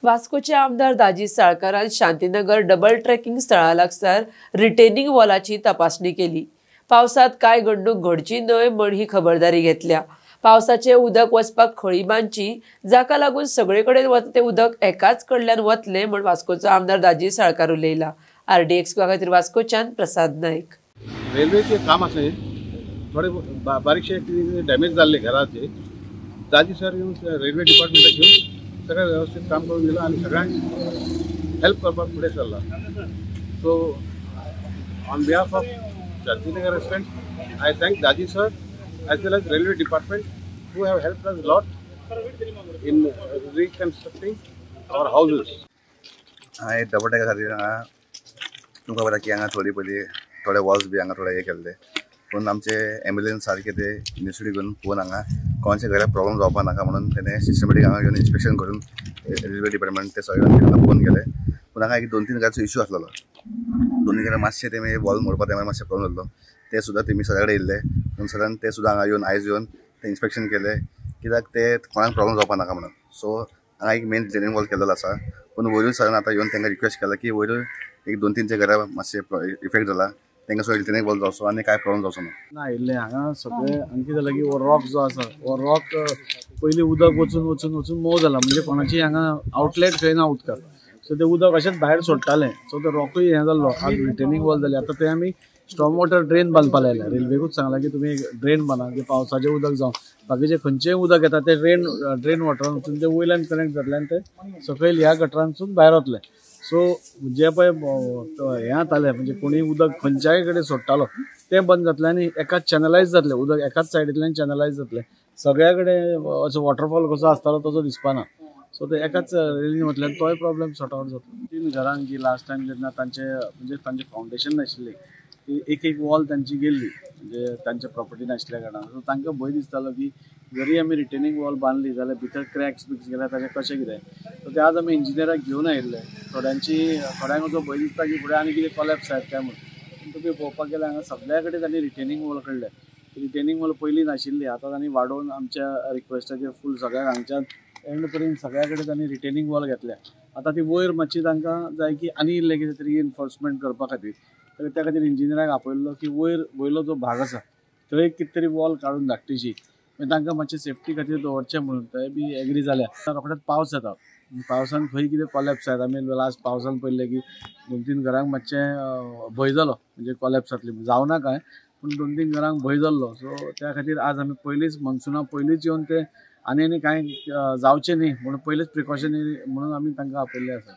वास्कोचे आमदार दाजी साळकारान Shantinagar double trekking स्थळा लागसार retaining वॉलाची तपासणी केली। पावसात काय घडणूक घडची न्हय म्हण ही खबरदारी घेतल्या। पावसाचे उदक वचपाक खळी बांदची, जाका लागून सगळे कडेन वता ते उदक एकाच कडल्यान वतले म्हण वास्कोचो आमदार दाजी साळकार उलयला। RDX खातीर वास्कोच्यान प्रसाद नाईक। रेल्वेचे काम असले थोडे बारीकशे डॅमेज झाले घराचे, दाजी सर येऊन रेल्वे डिपार्टमेंटात घेऊन सगळं व्यवस्थित काम करून दिलं आणि सगळ्यांनी हेल्प करपाक पुढे चालला। So on behalf of Shantinagar residents I thank Daji sir as well as railway department who have helped us a lot in reconstructing our houses. हांवें डबल ट्रॅका खातीर तुमकां खबर की हांगा थोडी पयलीं थोडे वॉल्स बी हांगा थोडे हे केल्ले, पूण आमचे एम्ब्युलन्स सारके ते इनिशिएटीव घेवन पळोवन हांगा कोणाच्या घरा प्रॉब्लम जावपा नाका म्हणून तेणें सिस्टमॅटीक हांगा घेवन इन्स्पेक्शन करून रेल्वे डिपार्टमेंट ते सगळ्यांनी हांगा पळोवन गेले। पूण हांगा एक 2-3 घराचो इश्यू आसलेलो, दोन्ही घरा मातशे तेमी वॉल मोडपा टायमार मातशे प्रॉब्लम जाल्लो, ते सुद्दां तेमी सगळे कडेन येयल्ले पूण सरान ते सुद्दां हांगा येवन आयज येवन ते इन्स्पेक्शन केले कित्याक ते कोणाक प्रॉब्लम जावपा नाका म्हणून। सो हांगा एक मेन रिटेनिंग वॉल केल्लो आसा, पूण वयरून सरान आतां येवन तांकां रिक्वेस्ट केला की वयरून एक 2-3 घरा मातशे इफेक्ट जाला तांकां सो रिटेनिंग वॉल जावचो आनी काय प्रॉब्लम जावचो ना आयिल्ले हांगा सगळे आणखी जालें की हो रॉक जो आसा हो रॉक पयलीं उदक वचून वचून वचून मोव जाला, म्हणजे कोणाची हांगा आउटलेट खंय ना उदकाक, सो ते उदक अशेंच भायर सोडटाले, सो ते रॉकूय हें जाल्लो। आज रिटेनिंग वॉल जाली, आतां ते आमी स्टॉर्म वॉटर ड्रेन बांदपा लायल्या। रेल्वेकूच सांगला की तुमी ड्रेन बांदा की पावसाचें उदक जावं बाकीचें खंयचेंय उदक येता ते ड्रेन वॉटरान वचून ते वयल्यान कनेक्ट जातले आनी ते सकयल ह्या गटरांसून भायर वतले। सो जे पळय हें जातालें म्हणजे कोणी उदक खंयच्याय कडेन सोडटालो तें बंद जातलें आनी एकाच चॅनलायज जातलें उदक, एकाच सायडींतल्यान चॅनलायज जातलें, सगळ्या कडेन असो वॉटरफॉल कसो आसतालो तसो दिसपाना। सो ते एकाच रेलीन वतल्यान तोय प्रॉब्लेम सॉर्ट आउट जातलो। 3 घरांक जी लास्ट टायम जेन्ना तांचे फावंडेशन नाशिल्ली, एक वॉल तांची गेल्ली, म्हणजे तांच्या प्रॉपर्टी नाशिल्ल्या कारणान, सो तांकां भंय दिसतालो की जरी आमी रिटेनिंग वॉल बांदली जाल्यार भितर क्रॅक्स बिक्स गेल्यार ताचें कशें कितें। सो ते आज आमी इंजिनियराक घेवन आयिल्ले। थोड्यांक असो भंय दिसता की फुडें आनी कितें कॉलॅप्स जायत काय म्हणून, तुमी पळोवपाक गेल्यार हांगा सगळ्या कडेन तांणी रिटेनिंग वॉल काडले। रिटेनिंग वॉल पयलीं नाशिल्ली, आतां तांणी वाडोवन आमच्या रिक्वेस्टाचेर फूल सगळ्याक हांगच्यान एंड पर्यंत सगळ्या कडेन तांणी रिटेनिंग वॉल घेतल्या। आतां ती वयर मातशी तांकां जाय की आनी इल्लें कितें तरी एनफोर्समेंट करपा खातीर, तर त्या खातीर इंजिनियराक आपयल्लो की वयलो जो भाग आसा थंय कितें तरी वॉल काडून धाकटीशी, मागीर तांकां मातशें सेफ्टी खातीर दवरचें म्हणून थंय बी एग्री जाल्या। रोखडेच पावस येता, पावसान खंय कितें कॉलॅप्स जायत, आमी लास्ट पावसान पळयलें की 2-3 घरांक मातशें भंय जालो, म्हणजे कॉलॅप्स जातली जावना काय, पूण 2-3 घरांक भंय जाल्लो। सो त्या खातीर आज आमी पयलींच मॉन्सुना पयलींच येवन ते आनी कांय जावचें न्ही म्हणून पयलींच प्रिकॉशनरी म्हणून आमी तांकां आपयल्ले आसा।